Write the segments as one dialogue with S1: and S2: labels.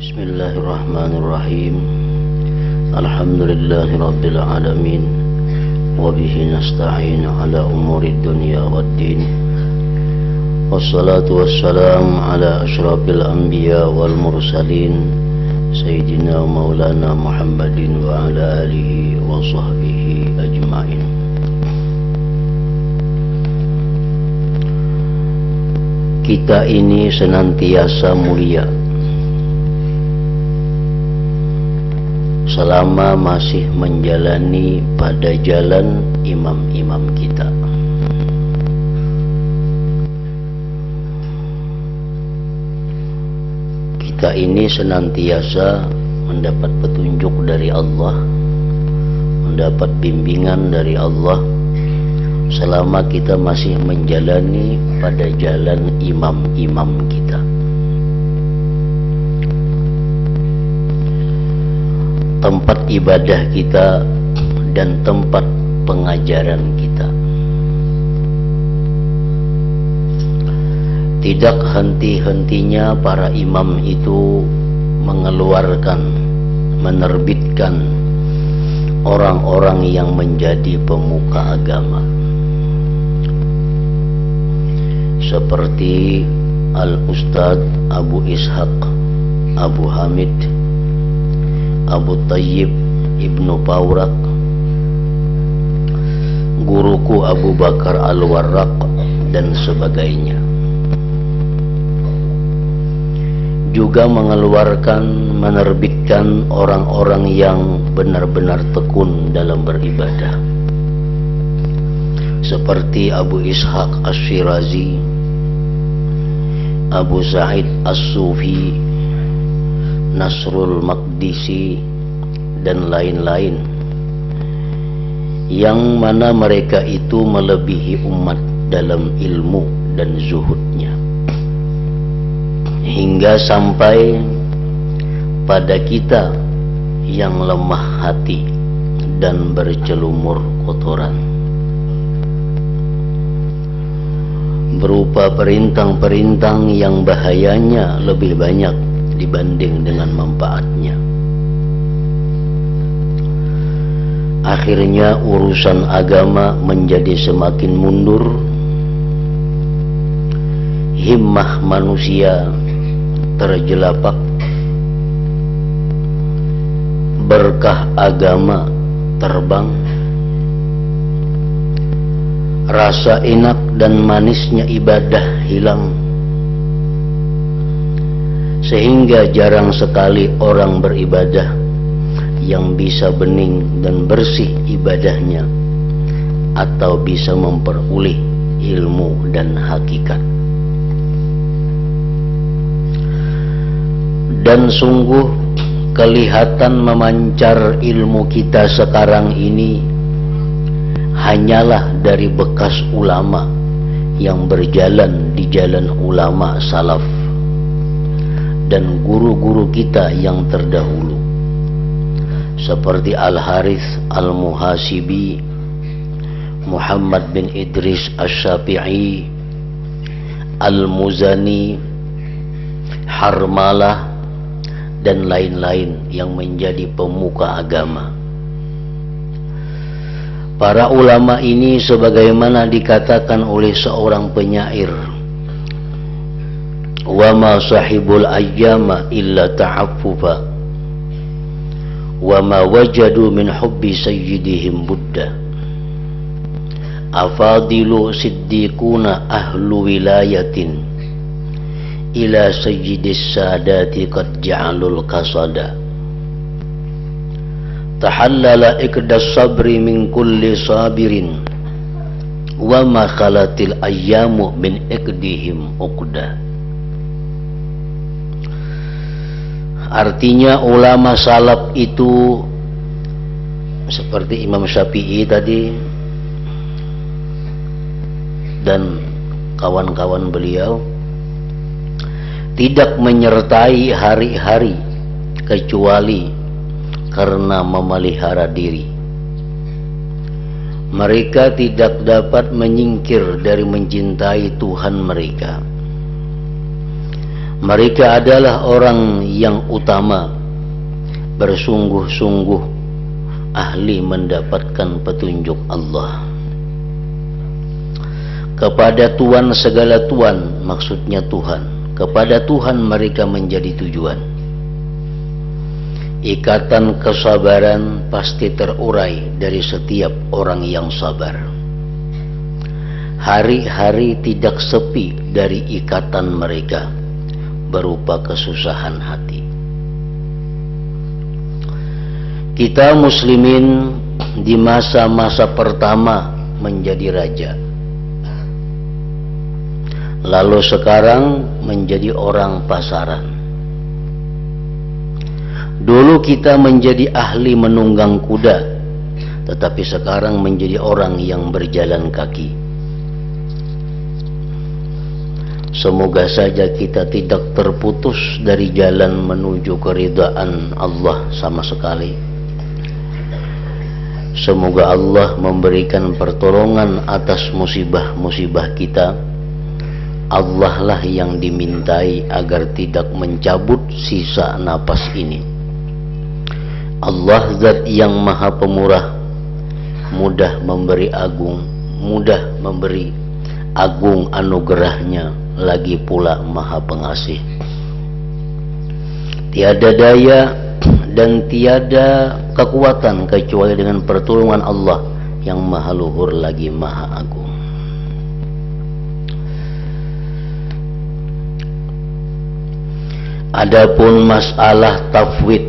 S1: Bismillahirrahmanirrahim. Alhamdulillahi rabbil alamin. Wabihi nasta'in ala umurid dunya waddin. Wassalatu wassalamu ala ashrafil anbiya wal mursalin, Sayyidina Maulana Muhammadin wa ala alihi wa sahbihi ajma'in. Kita ini senantiasa mulia selama masih menjalani pada jalan imam-imam kita. Kita ini senantiasa mendapat petunjuk dari Allah, mendapat bimbingan dari Allah selama kita masih menjalani pada jalan imam-imam kita. Tempat ibadah kita dan tempat pengajaran kita. Tidak henti-hentinya para imam itu mengeluarkan, menerbitkan orang-orang yang menjadi pemuka agama, seperti Al-Ustadz Abu Ishaq Abu Hamid, Abu Tayyib Ibnu Paurak, guruku Abu Bakar Al-Warraq, dan sebagainya. Juga mengeluarkan, menerbitkan orang-orang yang benar-benar tekun dalam beribadah, seperti Abu Ishaq Ash-Shirazi, Abu Sa'id As-Sufi, Nasrul Maqdisi, dan lain-lain, yang mana mereka itu melebihi umat dalam ilmu dan zuhudnya, hingga sampai pada kita yang lemah hati dan bercelumur kotoran, berupa perintang-perintang yang bahayanya lebih banyak dibanding dengan manfaatnya. Akhirnya urusan agama menjadi semakin mundur, himmah manusia terjelapak, berkah agama terbang, rasa enak dan manisnya ibadah hilang, sehingga jarang sekali orang beribadah yang bisa bening dan bersih ibadahnya, atau bisa memperoleh ilmu dan hakikat. Dan sungguh kelihatan memancar ilmu kita sekarang ini hanyalah dari bekas ulama yang berjalan di jalan ulama salaf dan guru-guru kita yang terdahulu, seperti Al-Harith Al-Muhasibi, Muhammad bin Idris Asy-Syafi'i, Al-Muzani, Harmalah, dan lain-lain yang menjadi pemuka agama. Para ulama ini sebagaimana dikatakan oleh seorang penyair, wa ma sahibul ayyama illa ta'affufa wa ma wajadu min hubbi sayyidihim budda, afadilu siddiquna ahlu wilayatin ila sayyidis sadati qad ja'alul kasada, tahallala ikdas sabri min kulli sabirin wa ma khalatil ayyamu min ikdihim uqda. Artinya ulama salaf itu seperti Imam Syafi'i tadi dan kawan-kawan beliau tidak menyertai hari-hari kecuali karena memelihara diri. Mereka tidak dapat menyingkir dari mencintai Tuhan mereka. Mereka adalah orang yang utama, bersungguh-sungguh ahli mendapatkan petunjuk Allah. Kepada Tuhan segala Tuhan, maksudnya Tuhan. Kepada Tuhan mereka menjadi tujuan. Ikatan kesabaran pasti terurai dari setiap orang yang sabar. Hari-hari tidak sepi dari ikatan mereka berupa kesusahan hati. Kita muslimin di masa-masa pertama menjadi raja, lalu sekarang menjadi orang pasaran. Dulu kita menjadi ahli menunggang kuda, tetapi sekarang menjadi orang yang berjalan kaki. Semoga saja kita tidak terputus dari jalan menuju keridhaan Allah sama sekali. Semoga Allah memberikan pertolongan atas musibah-musibah kita. Allah lah yang dimintai agar tidak mencabut sisa napas ini. Allah zat yang maha pemurah, mudah memberi agung anugerahnya, lagi pula maha pengasih. Tiada daya dan tiada kekuatan kecuali dengan pertolongan Allah yang maha luhur lagi maha agung. Adapun masalah tafwid,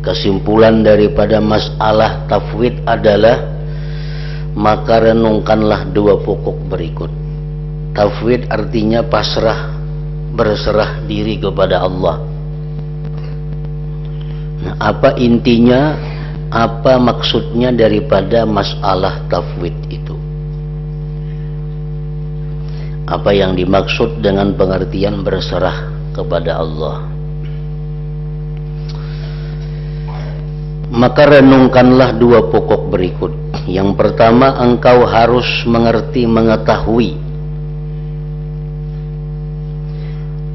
S1: kesimpulan daripada masalah tafwid adalah, maka renungkanlah dua pokok berikut. Tafwid artinya pasrah, berserah diri kepada Allah. Nah, apa intinya, apa maksudnya daripada masalah tafwid itu? Apa yang dimaksud dengan pengertian berserah kepada Allah? Maka renungkanlah dua pokok berikut. Yang pertama, engkau harus mengerti, mengetahui.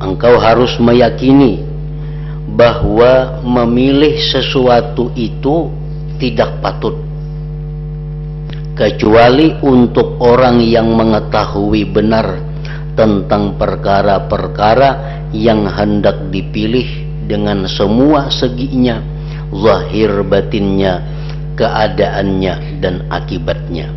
S1: Engkau harus meyakini bahwa memilih sesuatu itu tidak patut, kecuali untuk orang yang mengetahui benar tentang perkara-perkara yang hendak dipilih dengan semua seginya, zahir batinnya, keadaannya dan akibatnya.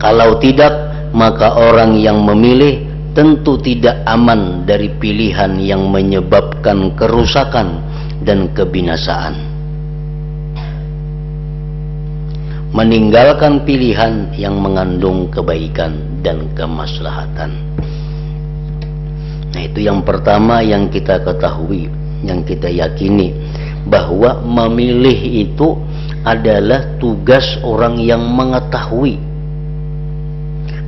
S1: Kalau tidak, maka orang yang memilih tentu tidak aman dari pilihan yang menyebabkan kerusakan dan kebinasaan. Meninggalkan pilihan yang mengandung kebaikan dan kemaslahatan. Nah, itu yang pertama yang kita ketahui, yang kita yakini, bahwa memilih itu adalah tugas orang yang mengetahui.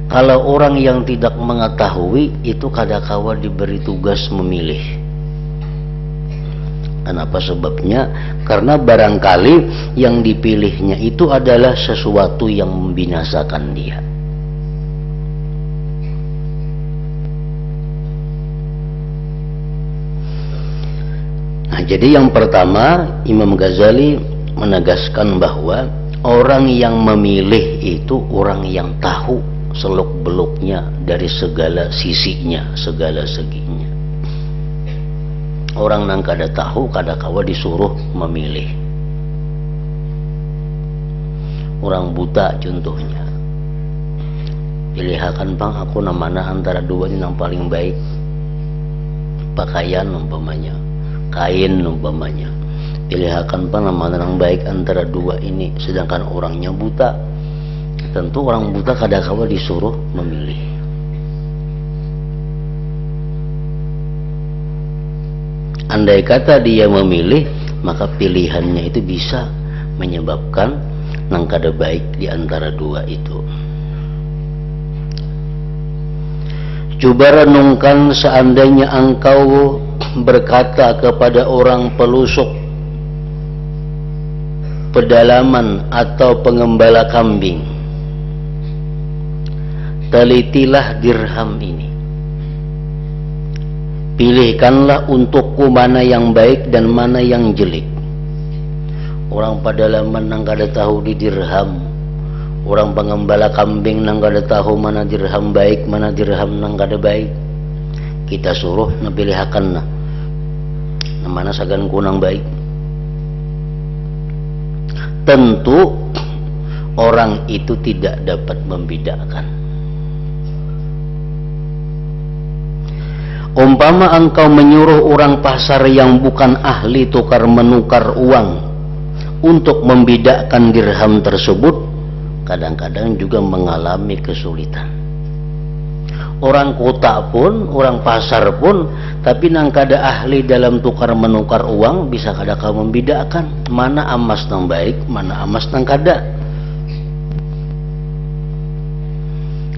S1: Kalau orang yang tidak mengetahui itu kadangkala diberi tugas memilih. Kenapa sebabnya? Karena barangkali yang dipilihnya itu adalah sesuatu yang membinasakan dia. Nah, jadi yang pertama, Imam Ghazali menegaskan bahwa orang yang memilih itu orang yang tahu seluk-beluknya dari segala sisinya, segala seginya. Orang nang kada tahu, kadangkala disuruh memilih. Orang buta contohnya, pilihakan bang, aku namana antara dua ini yang paling baik. Pakaian umpamanya, kain umpamanya, pilihakan bang namana yang baik antara dua ini. Sedangkan orangnya buta, tentu orang buta kadangkala disuruh memilih. Andai kata dia memilih, maka pilihannya itu bisa menyebabkan nang kada baik di antara dua itu. Coba renungkan seandainya engkau berkata kepada orang pelusuk, pedalaman atau pengembala kambing, telitilah dirham ini, pilihkanlah untukku mana yang baik dan mana yang jelek. Orang pada laman nang kada tahu di dirham, orang pengembala kambing nang kada tahu mana dirham baik, mana dirham nang kada baik. Kita suruh na pilihakan na mana sagan kunang baik. Tentu orang itu tidak dapat membedakan. Umpama engkau menyuruh orang pasar yang bukan ahli tukar menukar uang untuk membedakan dirham tersebut, kadang-kadang juga mengalami kesulitan. Orang kota pun, orang pasar pun, tapi nang kada ahli dalam tukar menukar uang, bisa kada kau membedakan mana emas nang baik, mana emas nang kada.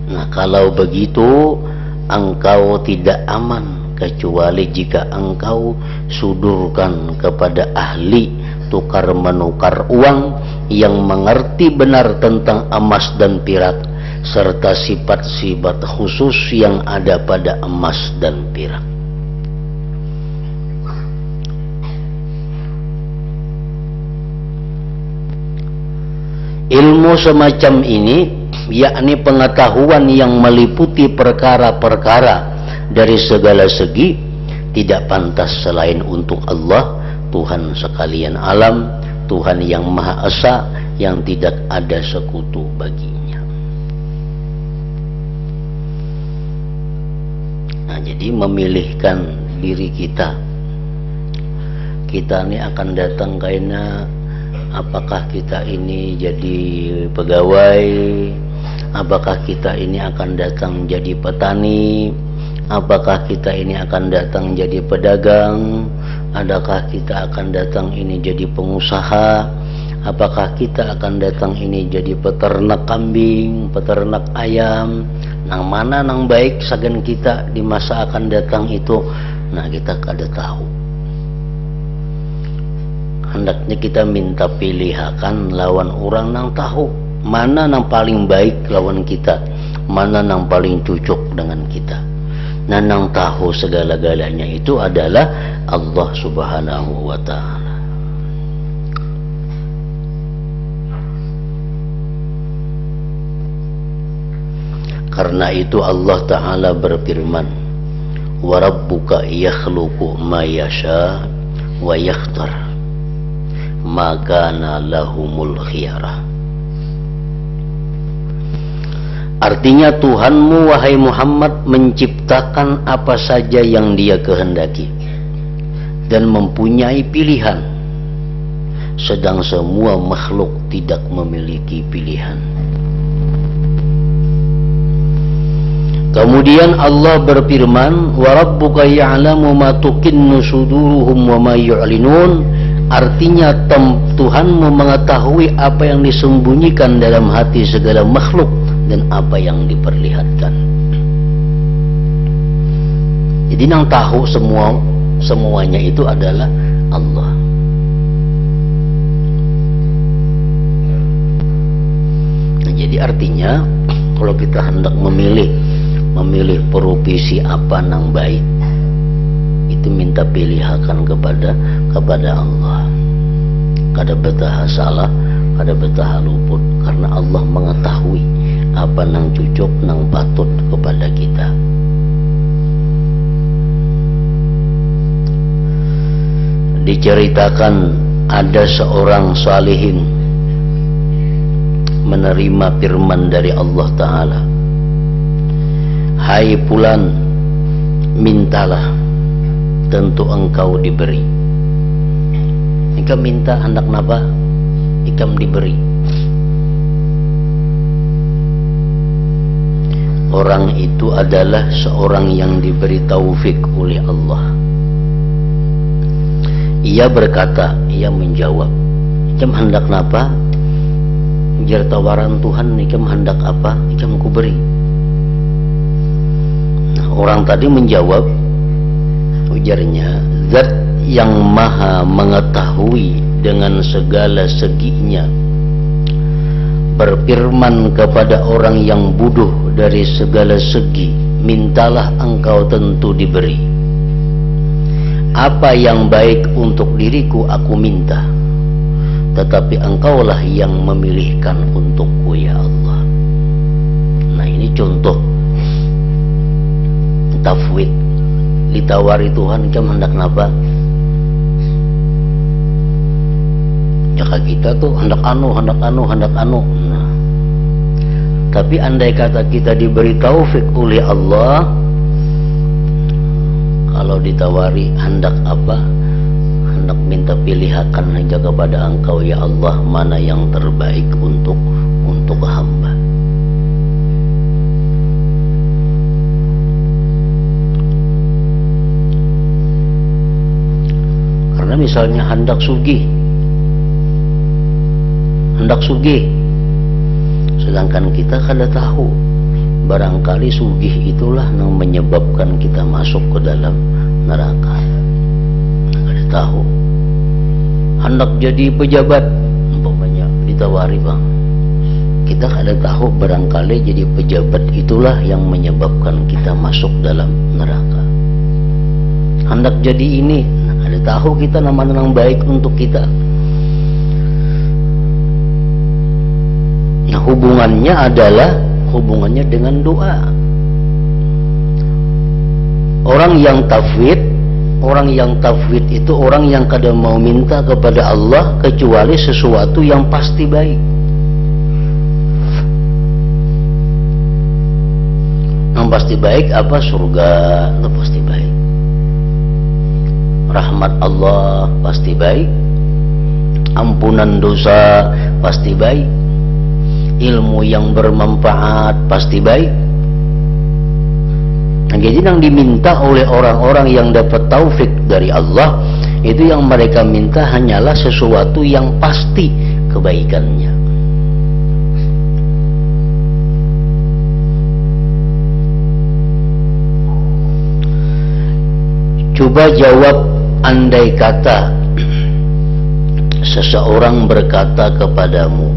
S1: Nah, kalau begitu engkau tidak aman, kecuali jika engkau sudurkan kepada ahli tukar menukar uang yang mengerti benar tentang emas dan perak serta sifat-sifat khusus yang ada pada emas dan perak. Ilmu semacam ini, yakni pengetahuan yang meliputi perkara-perkara dari segala segi, tidak pantas selain untuk Allah, Tuhan sekalian alam, Tuhan yang Maha Esa, yang tidak ada sekutu baginya. Nah, jadi memilihkan diri kita ini akan datang karena apakah kita ini jadi pegawai, apakah kita ini akan datang jadi petani, apakah kita ini akan datang jadi pedagang, adakah kita akan datang ini jadi pengusaha, apakah kita akan datang ini jadi peternak kambing, peternak ayam. Nang mana nang baik sagan kita di masa akan datang itu, nah kita kada tahu. Hendaknya kita minta pilihakan lawan orang nang tahu mana nang paling baik lawan kita, mana nang paling cocok dengan kita. Nah, nang tahu segala-galanya itu adalah Allah Subhanahu wa Ta'ala. Karena itu Allah Ta'ala berfirman, wa rabbuka yakhluqu ma yasha wa yakhtar ma kana lahumul khiyarah. Artinya Tuhanmu wahai Muhammad menciptakan apa saja yang Dia kehendaki dan mempunyai pilihan, sedang semua makhluk tidak memiliki pilihan. Kemudian Allah berfirman, wa rabbuka ya'lamu ma tukinnu suduruhum wa ma yu'linun. Artinya Tuhanmu mengetahui apa yang disembunyikan dalam hati segala makhluk dan apa yang diperlihatkan. Jadi nang tahu semuanya itu adalah Allah. Nah, jadi artinya kalau kita hendak memilih profesi apa nang baik, itu minta pilihakan kepada Allah. Kada betah salah, kada betah luput, karena Allah mengetahui apa nang cocok nang patut kepada kita. Diceritakan ada seorang salihin menerima firman dari Allah Ta'ala, hai fulan, mintalah, tentu engkau diberi. Jika minta hendak napa, ikam diberi. Orang itu adalah seorang yang diberi taufik oleh Allah. Ia berkata, ia menjawab, ikam hendak napa? Jar tawaran Tuhan, ikam hendak apa? Ikam kuberi. Nah, orang tadi menjawab, ujarnya, Zat yang maha mengetahui dengan segala seginya berfirman kepada orang yang bodoh dari segala segi, mintalah engkau tentu diberi. Apa yang baik untuk diriku aku minta, tetapi engkaulah yang memilihkan untukku ya Allah. Nah, ini contoh tafwid. Ditawari Tuhan kam hendak napa? Jaka kita tuh hendak anu. Nah, tapi andai kata kita diberi taufik oleh Allah, kalau ditawari hendak apa, hendak minta pilihakan aja kepada engkau ya Allah, mana yang terbaik untuk hamba. Karena misalnya hendak sugih, sedangkan kita kada tahu, barangkali sugih itulah yang menyebabkan kita masuk ke dalam neraka. Kada tahu. Hendak jadi pejabat, umpamanya ditawari bang, kita kada tahu, barangkali jadi pejabat itulah yang menyebabkan kita masuk dalam neraka. Hendak jadi ini, kada tahu kita nama yang baik untuk kita. Nah, hubungannya adalah hubungannya dengan doa. Orang yang tafwid itu orang yang kada mau minta kepada Allah kecuali sesuatu yang pasti baik. Yang pasti baik apa? Surga itu pasti baik. Rahmat Allah pasti baik. Ampunan dosa pasti baik. Ilmu yang bermanfaat pasti baik. Nah, jadi yang diminta oleh orang-orang yang dapat taufik dari Allah itu, yang mereka minta hanyalah sesuatu yang pasti kebaikannya. Coba jawab, andai kata seseorang berkata kepadamu,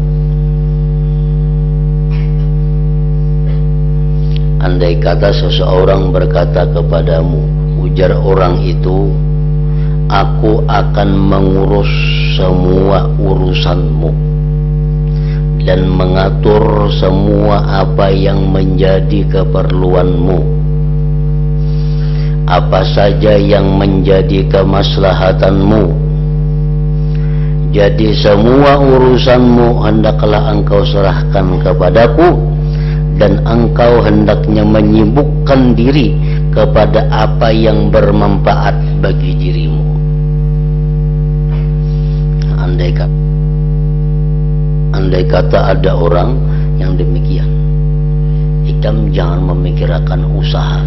S1: andai kata seseorang berkata kepadamu, ujar orang itu, aku akan mengurus semua urusanmu dan mengatur semua apa yang menjadi keperluanmu, apa saja yang menjadi kemaslahatanmu. Jadi semua urusanmu hendaklah engkau serahkan kepadaku, dan engkau hendaknya menyibukkan diri kepada apa yang bermanfaat bagi dirimu. Andai kata ada orang yang demikian, ikam jangan memikirkan usaha,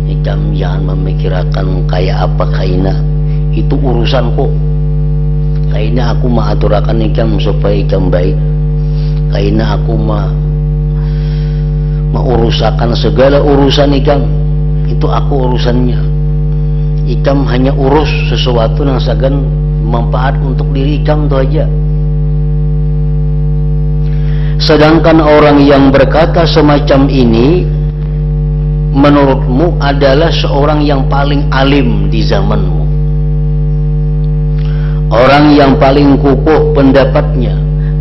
S1: ikam jangan memikirkan kayak apa kaina, itu urusanku. Kaina aku mengaturakan ikam supaya ikam baik, kaina aku mengurusakan segala urusan ikam, itu aku urusannya. Ikam hanya urus sesuatu yang sagan manfaat untuk diri ikam, itu aja. Sedangkan orang yang berkata semacam ini menurutmu adalah seorang yang paling alim di zamanmu, orang yang paling kukuh pendapatnya,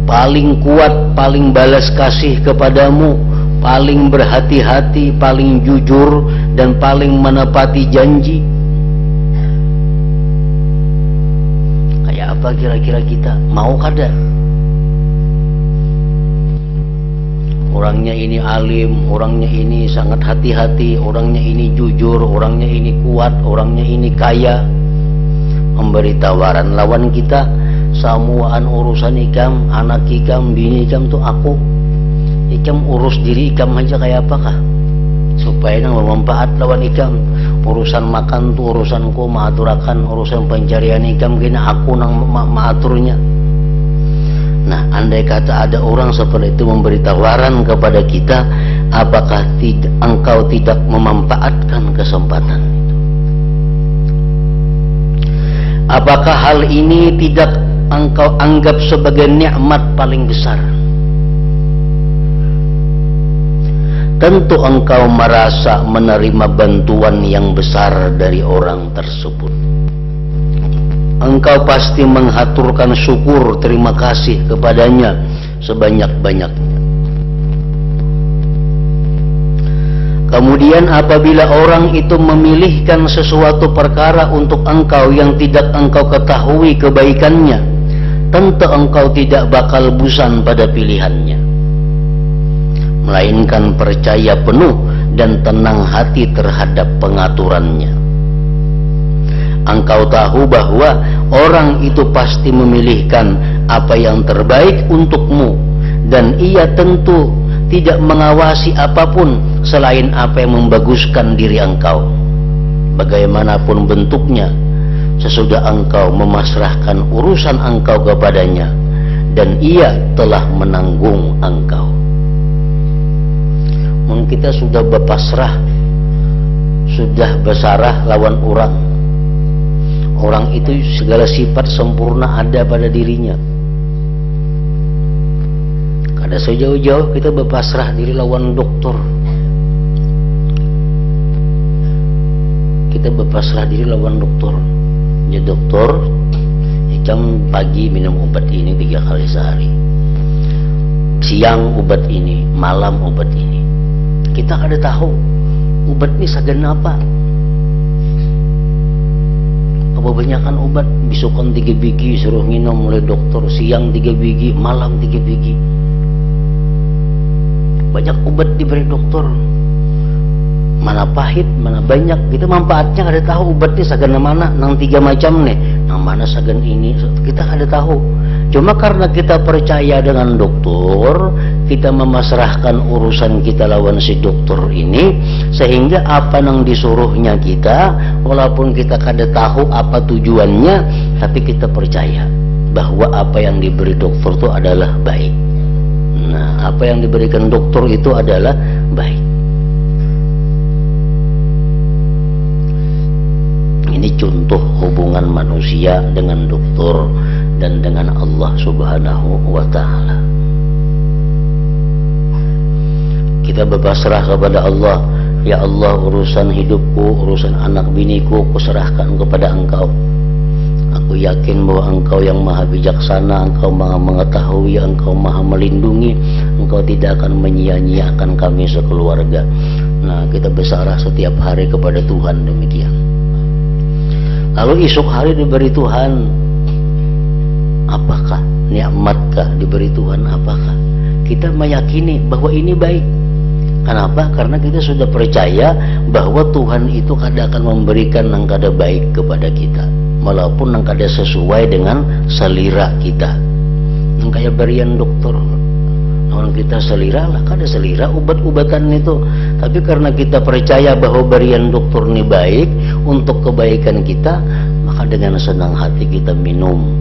S1: paling kuat, paling balas kasih kepadamu, paling berhati-hati, paling jujur, dan paling menepati janji. Kayak apa kira-kira kita? Mau kada? Orangnya ini alim, orangnya ini sangat hati-hati, orangnya ini jujur, orangnya ini kuat, orangnya ini kaya. Memberi tawaran lawan kita, samuaan urusan ikam, anak ikam, bini ikam tuh aku. Ikam urus diri ikam aja kayak apakah, supaya nang bermanfaat lawan ikam. Urusan makan tuh urusanku, maaturakan urusan pencarian ikam gini aku nang maaturnya. Nah, andai kata ada orang seperti itu memberi tawaran kepada kita, apakah engkau tidak memanfaatkan kesempatan itu? Apakah hal ini tidak engkau anggap sebagai nikmat paling besar? tentu engkau merasa menerima bantuan yang besar dari orang tersebut. Engkau pasti menghaturkan syukur terima kasih kepadanya sebanyak-banyaknya. Kemudian apabila orang itu memilihkan sesuatu perkara untuk engkau yang tidak engkau ketahui kebaikannya, tentu engkau tidak bakal bosan pada pilihannya, melainkan percaya penuh dan tenang hati terhadap pengaturannya. Engkau tahu bahwa orang itu pasti memilihkan apa yang terbaik untukmu, dan ia tentu tidak mengawasi apapun selain apa yang membaguskan diri engkau, bagaimanapun bentuknya, sesudah engkau memasrahkan urusan engkau kepadanya, dan ia telah menanggung engkau. Kita sudah berpasrah, sudah bersarah lawan orang. Orang itu segala sifat sempurna ada pada dirinya. Kada sejauh-jauh kita berpasrah diri lawan dokter. Kita berpasrah diri lawan dokter. Ya dokter, jam pagi minum obat ini 3 kali sehari, siang obat ini, malam obat ini. Kita kada tahu obat ini sagan apa. Kebanyakan obat bisukan 3 biji suruh minum oleh dokter, siang 3 biji, malam 3 biji. Banyak obat diberi dokter, mana pahit, mana banyak. Kita manfaatnya kada tahu. Obat ini sagan mana, nang 3 macam nih, nang mana sagan ini, kita kada tahu. Cuma karena kita percaya dengan dokter, kita memasrahkan urusan kita lawan si dokter ini, sehingga apa yang disuruhnya kita, walaupun kita kada tahu apa tujuannya, tapi kita percaya bahwa apa yang diberi dokter itu adalah baik. Nah, apa yang diberikan dokter itu adalah baik. Ini contoh hubungan manusia dengan dokter dan dengan Allah Subhanahu wa ta'ala. Kita berpasrah kepada Allah. Ya Allah, urusan hidupku, urusan anak biniku, kuserahkan kepada Engkau. Aku yakin bahwa Engkau yang maha bijaksana, Engkau maha mengetahui, Engkau maha melindungi, Engkau tidak akan menyia-nyiakan kami sekeluarga. Nah, kita bersarah setiap hari kepada Tuhan demikian. Lalu esok hari diberi Tuhan, apakah nikmatkah diberi Tuhan, apakah kita meyakini bahwa ini baik? Kenapa? Karena kita sudah percaya bahwa Tuhan itu kadang akan memberikan yang kada baik kepada kita, walaupun yang kada sesuai dengan selera kita. Yang kayak berian dokter, orang kita selera lah, kada selera obat-obatan itu. Tapi karena kita percaya bahwa berian dokter ini baik untuk kebaikan kita, maka dengan senang hati kita minum,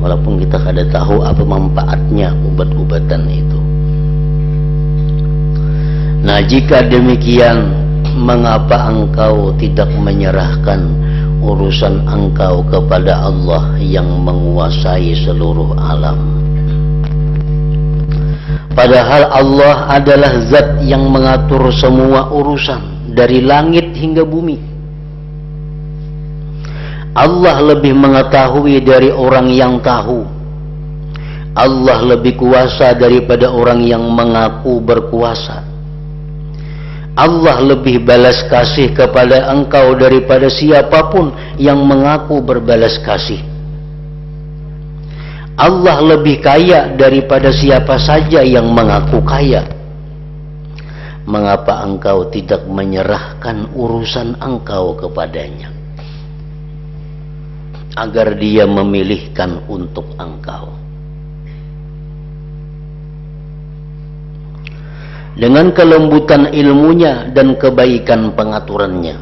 S1: walaupun kita kada tahu apa manfaatnya obat-obatan itu. Nah, jika demikian, mengapa engkau tidak menyerahkan urusan engkau kepada Allah yang menguasai seluruh alam? Padahal Allah adalah zat yang mengatur semua urusan dari langit hingga bumi. Allah lebih mengetahui dari orang yang tahu. Allah lebih kuasa daripada orang yang mengaku berkuasa. Allah lebih balas kasih kepada engkau daripada siapapun yang mengaku berbalas kasih. Allah lebih kaya daripada siapa saja yang mengaku kaya. Mengapa engkau tidak menyerahkan urusan engkau kepadanya, agar dia memilihkan untuk engkau? Dengan kelembutan ilmunya dan kebaikan pengaturannya,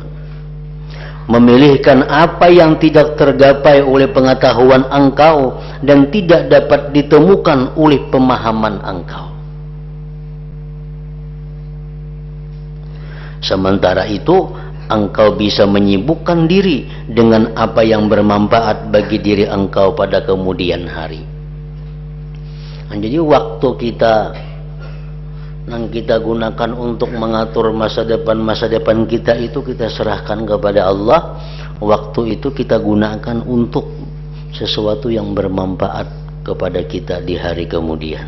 S1: memilihkan apa yang tidak tergapai oleh pengetahuan engkau dan tidak dapat ditemukan oleh pemahaman engkau. Sementara itu, engkau bisa menyibukkan diri dengan apa yang bermanfaat bagi diri engkau pada kemudian hari. Jadi waktu kita yang kita gunakan untuk mengatur masa depan kita itu kita serahkan kepada Allah. Waktu itu kita gunakan untuk sesuatu yang bermanfaat kepada kita di hari kemudian.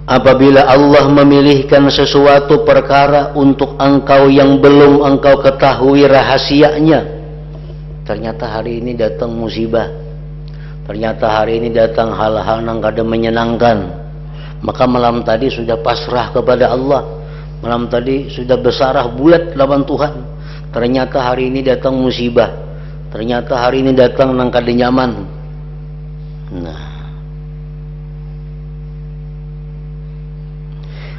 S1: Apabila Allah memilihkan sesuatu perkara untuk engkau yang belum engkau ketahui rahasianya, ternyata hari ini datang musibah, ternyata hari ini datang hal-hal yang kada menyenangkan, maka malam tadi sudah pasrah kepada Allah, malam tadi sudah bersarah bulat lawan Tuhan, ternyata hari ini datang musibah, ternyata hari ini datang nang kada nyaman. Nah,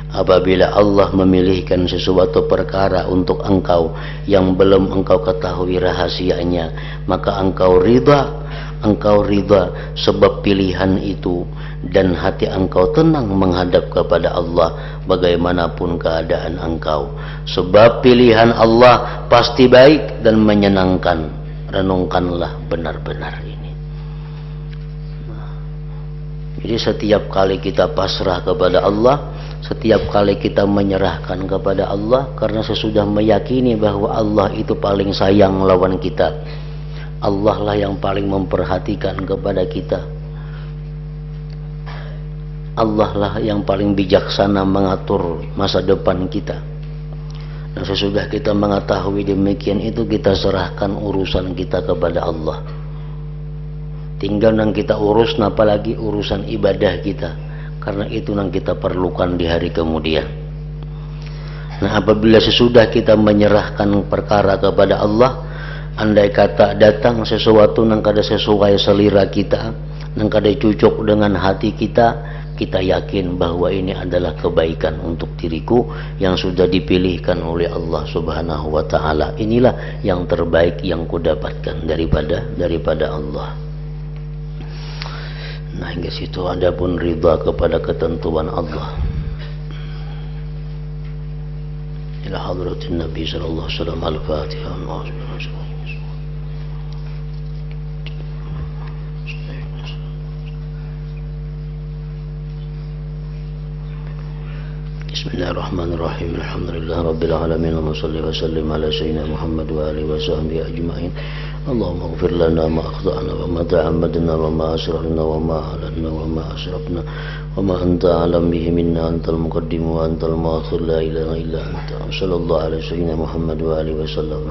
S1: apabila Allah memilihkan sesuatu perkara untuk engkau yang belum engkau ketahui rahasianya, maka engkau ridha sebab pilihan itu, dan hati engkau tenang menghadap kepada Allah bagaimanapun keadaan engkau, sebab pilihan Allah pasti baik dan menyenangkan. Renungkanlah benar-benar ini. Jadi setiap kali kita pasrah kepada Allah, setiap kali kita menyerahkan kepada Allah, karena sesudah meyakini bahwa Allah itu paling sayang lawan kita, Allah lah yang paling memperhatikan kepada kita, Allah lah yang paling bijaksana mengatur masa depan kita. Dan sesudah kita mengetahui demikian itu, kita serahkan urusan kita kepada Allah. Tinggal yang kita urus, apalagi urusan ibadah kita, karena itu yang kita perlukan di hari kemudian. Nah, apabila sesudah kita menyerahkan perkara kepada Allah, andai kata datang sesuatu yang kada sesuai selera kita, yang kada cocok dengan hati kita, kita yakin bahwa ini adalah kebaikan untuk diriku yang sudah dipilihkan oleh Allah Subhanahu wa taala. Inilah yang terbaik yang kudapatkan daripada Allah. Nah, hingga situ ada pun ridha kepada ketentuan Allah. Ila hadratin Nabi sallallahu alaihi wasallam. Al-Fatihah. Bismillahirrahmanirrahim. Alhamdulillah rabbil alamin. Allahumma shalli wa sallim ala sayyidina Muhammad wa alihi wa sahbihi ajma'in. Allahumma ighfir lana ma akhtana wa ma ta'ammadna wa ma asrarna wa ma alanna wa ma asrafna wa ma anta a'lam bihi minna, antal muqaddim wa antal mu'akhir, la ilaha illa anta. Sallallahu alaihi sayyidina Muhammad wa alihi wa sallam.